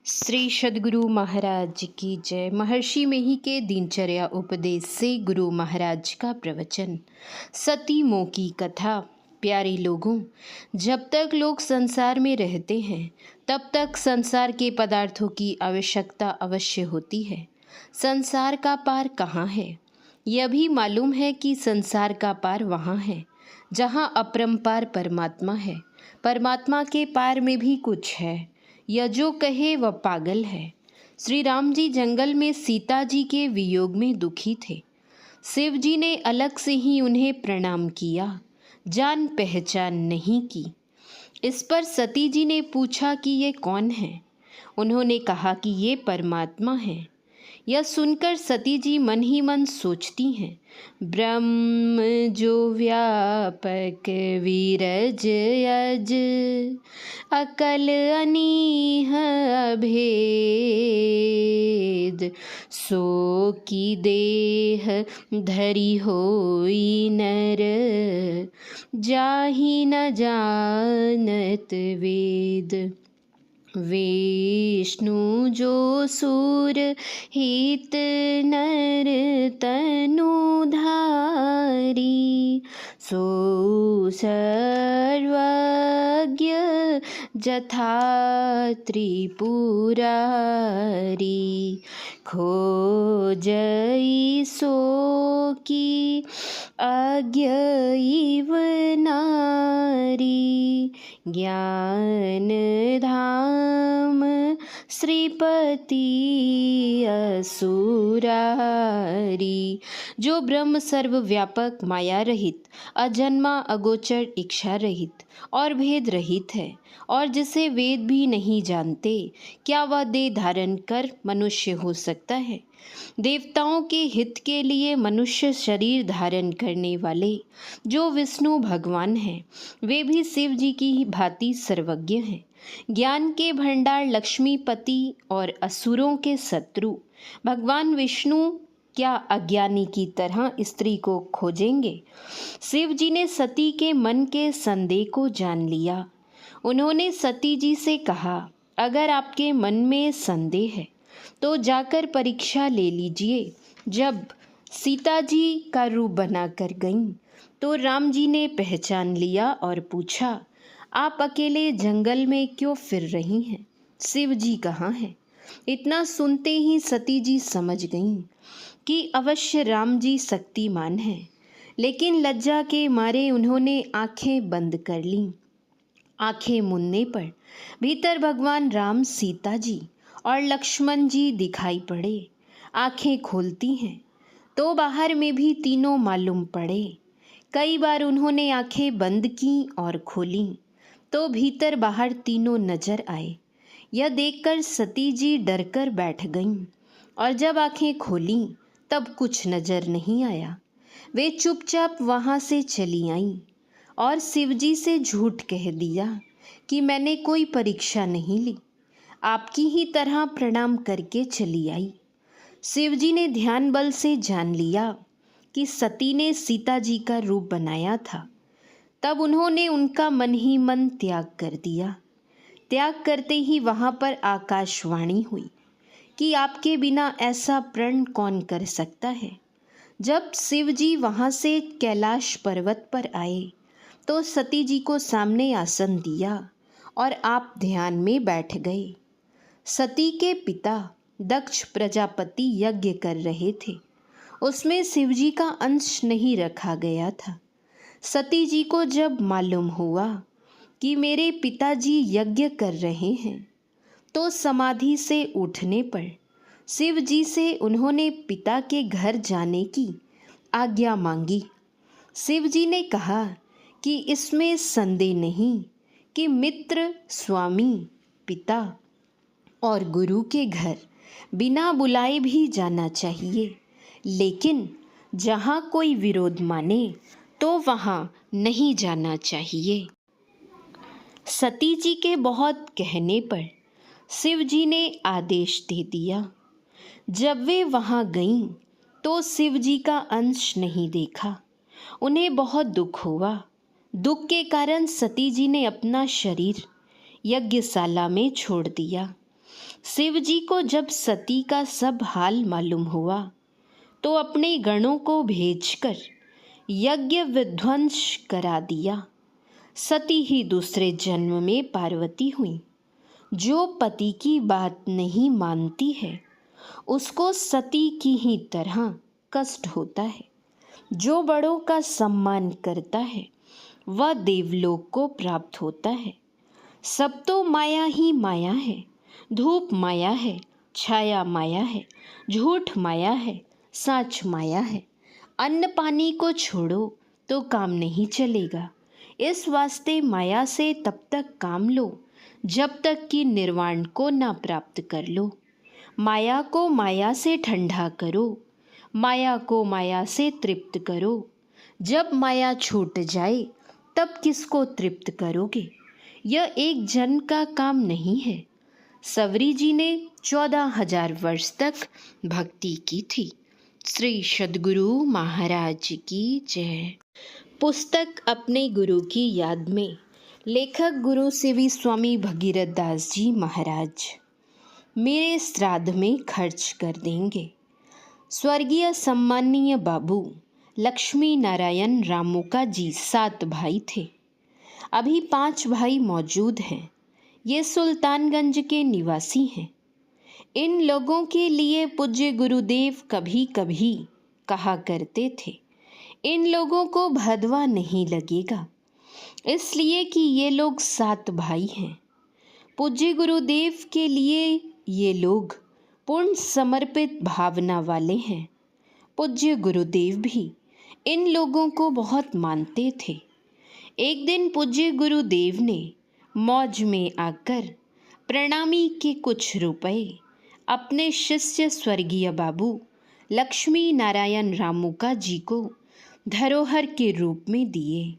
श्री सद्गुरु महाराज की जय। महर्षि मेही के दिनचर्या उपदेश से गुरु महाराज का प्रवचन। सती मोह की कथा। प्यारे लोगों, जब तक लोग संसार में रहते हैं तब तक संसार के पदार्थों की आवश्यकता अवश्य होती है। संसार का पार कहाँ है? यह भी मालूम है कि संसार का पार वहाँ है जहाँ अपरंपार परमात्मा है। परमात्मा के पार में भी कुछ है। यह जो कहे वह पागल है। श्री राम जी जंगल में सीता जी के वियोग में दुखी थे। शिव जी ने अलग से ही उन्हें प्रणाम किया, जान पहचान नहीं की। इस पर सती जी ने पूछा कि ये कौन है? उन्होंने कहा कि ये परमात्मा है। यह सुनकर सती जी मन ही मन सोचती हैं, ब्रह्म जो व्यापक विरज अज, अकल अनीह अभेद, सो की देह धरी होई नर, जाहि न जानत वेद। विष्णु जो सूर हित नर तनुधारी, सो सर्वज्ञ जथा त्रिपुरारी, खोजई सो की अज्ञ इव नारी, ज्ञान धाम श्रीपति असुरारी। जो ब्रह्म सर्वव्यापक, माया रहित, अजन्मा, अगोचर, इच्छा रहित और भेद रहित है, और जिसे वेद भी नहीं जानते, क्या वह देह धारण कर मनुष्य हो सकता है? देवताओं के हित के लिए मनुष्य शरीर धारण करने वाले जो विष्णु भगवान हैं, वे भी शिव जी की ही भांति सर्वज्ञ हैं। ज्ञान के भंडार, लक्ष्मीपति और असुरों के शत्रु भगवान विष्णु क्या अज्ञानी की तरह स्त्री को खोजेंगे? शिव जी ने सती के मन के संदेह को जान लिया। उन्होंने सती जी से कहा, अगर आपके मन में संदेह है तो जाकर परीक्षा ले लीजिए। जब सीता जी का रूप बनाकर गईं तो राम जी ने पहचान लिया और पूछा, आप अकेले जंगल में क्यों फिर रही हैं? शिव जी कहाँ हैं? इतना सुनते ही सती जी समझ गईं कि अवश्य राम जी शक्तिमान हैं, लेकिन लज्जा के मारे उन्होंने आंखें बंद कर लीं। आंखें मूंदने पर भीतर भगवान राम, सीता जी और लक्ष्मण जी दिखाई पड़े। आंखें खोलती हैं तो बाहर में भी तीनों मालूम पड़े। कई बार उन्होंने आंखें बंद की और खोलीं तो भीतर बाहर तीनों नजर आए। यह देखकर सती जी डरकर बैठ गईं, और जब आंखें खोलीं तब कुछ नजर नहीं आया। वे चुपचाप वहाँ से चली आईं और शिव जी से झूठ कह दिया कि मैंने कोई परीक्षा नहीं ली, आपकी ही तरह प्रणाम करके चली आई। शिव जी ने ध्यान बल से जान लिया कि सती ने सीता जी का रूप बनाया था। तब उन्होंने उनका मन ही मन त्याग कर दिया। त्याग करते ही वहाँ पर आकाशवाणी हुई कि आपके बिना ऐसा प्रण कौन कर सकता है। जब शिव जी वहाँ से कैलाश पर्वत पर आए तो सती जी को सामने आसन दिया और आप ध्यान में बैठ गए। सती के पिता दक्ष प्रजापति यज्ञ कर रहे थे। उसमें शिव जी का अंश नहीं रखा गया था। सती जी को जब मालूम हुआ कि मेरे पिताजी यज्ञ कर रहे हैं तो समाधि से उठने पर शिव जी से उन्होंने पिता के घर जाने की आज्ञा मांगी। शिव जी ने कहा कि इसमें संदेह नहीं कि मित्र, स्वामी, पिता और गुरु के घर बिना बुलाए भी जाना चाहिए, लेकिन जहाँ कोई विरोध माने तो वहाँ नहीं जाना चाहिए। सती जी के बहुत कहने पर शिव जी ने आदेश दे दिया। जब वे वहाँ गईं तो शिव जी का अंश नहीं देखा। उन्हें बहुत दुख हुआ। दुख के कारण सती जी ने अपना शरीर यज्ञशाला में छोड़ दिया। शिव जी को जब सती का सब हाल मालूम हुआ तो अपने गणों को भेजकर यज्ञ विध्वंस करा दिया। सती ही दूसरे जन्म में पार्वती हुई। जो पति की बात नहीं मानती है उसको सती की ही तरह कष्ट होता है। जो बड़ों का सम्मान करता है वह देवलोक को प्राप्त होता है। सब तो माया ही माया है। धूप माया है, छाया माया है, झूठ माया है, सच माया है। अन्न पानी को छोड़ो तो काम नहीं चलेगा। इस वास्ते माया से तब तक काम लो जब तक कि निर्वाण को ना प्राप्त कर लो। माया को माया से ठंडा करो, माया को माया से तृप्त करो। जब माया छूट जाए तब किसको तृप्त करोगे? यह एक जन का काम नहीं है। सवरी जी ने 14,000 वर्ष तक भक्ति की थी। श्री सद्गुरु महाराज की जय। पुस्तक अपने गुरु की याद में। लेखक गुरु सेवी स्वामी भगीरथ दास जी महाराज। मेरे श्राद्ध में खर्च कर देंगे। स्वर्गीय सम्माननीय बाबू लक्ष्मी नारायण रामोका जी 7 भाई थे। अभी 5 भाई मौजूद हैं। ये सुल्तानगंज के निवासी हैं। इन लोगों के लिए पूज्य गुरुदेव कभी कभी कहा करते थे, इन लोगों को भदवा नहीं लगेगा, इसलिए कि ये लोग 7 भाई हैं। पूज्य गुरुदेव के लिए ये लोग पूर्ण समर्पित भावना वाले हैं। पूज्य गुरुदेव भी इन लोगों को बहुत मानते थे। एक दिन पूज्य गुरुदेव ने मौज में आकर प्रणामी के कुछ रुपए अपने शिष्य स्वर्गीय बाबू लक्ष्मी नारायण रामोका जी को धरोहर के रूप में दिए।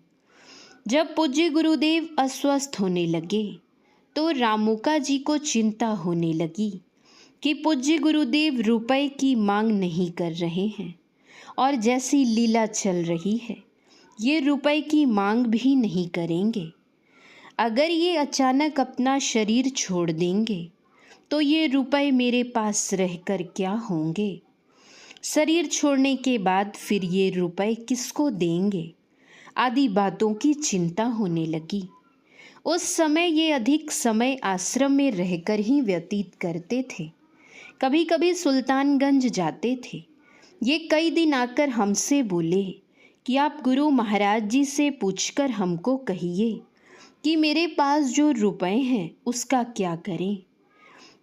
जब पूज्य गुरुदेव अस्वस्थ होने लगे तो रामोका जी को चिंता होने लगी कि पूज्य गुरुदेव रुपए की मांग नहीं कर रहे हैं और जैसी लीला चल रही है ये रुपए की मांग भी नहीं करेंगे। अगर ये अचानक अपना शरीर छोड़ देंगे तो ये रुपए मेरे पास रहकर क्या होंगे? शरीर छोड़ने के बाद फिर ये रुपए किसको देंगे? आदि बातों की चिंता होने लगी। उस समय ये अधिक समय आश्रम में रहकर ही व्यतीत करते थे। कभी कभी सुल्तानगंज जाते थे। ये कई दिन आकर हमसे बोले कि आप गुरु महाराज जी से पूछकर हमको कहिए कि मेरे पास जो रुपए हैं उसका क्या करें।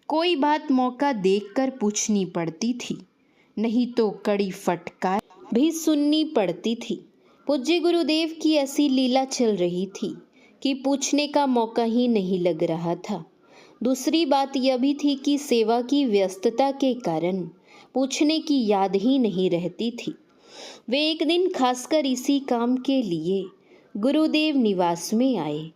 कोई बात मौका देखकर पूछनी पड़ती थी, नहीं तो कड़ी फटकार भी सुननी पड़ती थी। पूज्य गुरुदेव की ऐसी लीला चल रही थी कि पूछने का मौका ही नहीं लग रहा था। दूसरी बात यह भी थी कि सेवा की व्यस्तता के कारण पूछने की याद ही नहीं रहती थी। वे एक दिन खासकर इसी काम के लिए गुरुदेव निवास में आए।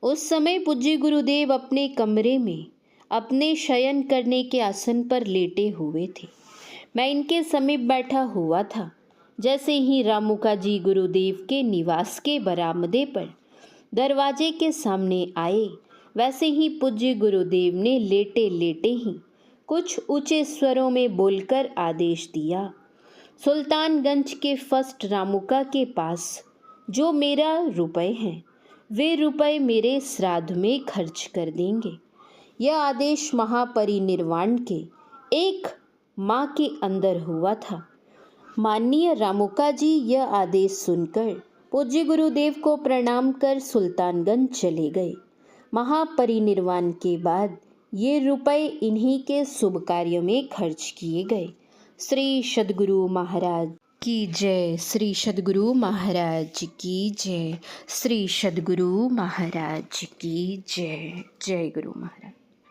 उस समय पूज्य गुरुदेव अपने कमरे में अपने शयन करने के आसन पर लेटे हुए थे। मैं इनके समीप बैठा हुआ था। जैसे ही रामोका जी गुरुदेव के निवास के बरामदे पर दरवाजे के सामने आए, वैसे ही पूज्य गुरुदेव ने लेटे लेटे ही कुछ ऊंचे स्वरों में बोलकर आदेश दिया, सुल्तानगंज के फर्स्ट रामोका के पास जो मेरा रुपए हैं वे रुपए मेरे श्राद्ध में खर्च कर देंगे। यह आदेश महापरिनिर्वाण के 1 माह के अंदर हुआ था। माननीय रामोका जी यह आदेश सुनकर पूज्य गुरुदेव को प्रणाम कर सुल्तानगंज चले गए। महापरिनिर्वाण के बाद ये रुपए इन्हीं के शुभ कार्य में खर्च किए गए। श्री सद्गुरु महाराज की जय। श्री सद्गुरु महाराज की जय। श्री सद्गुरु महाराज की जय। जय गुरु महाराज।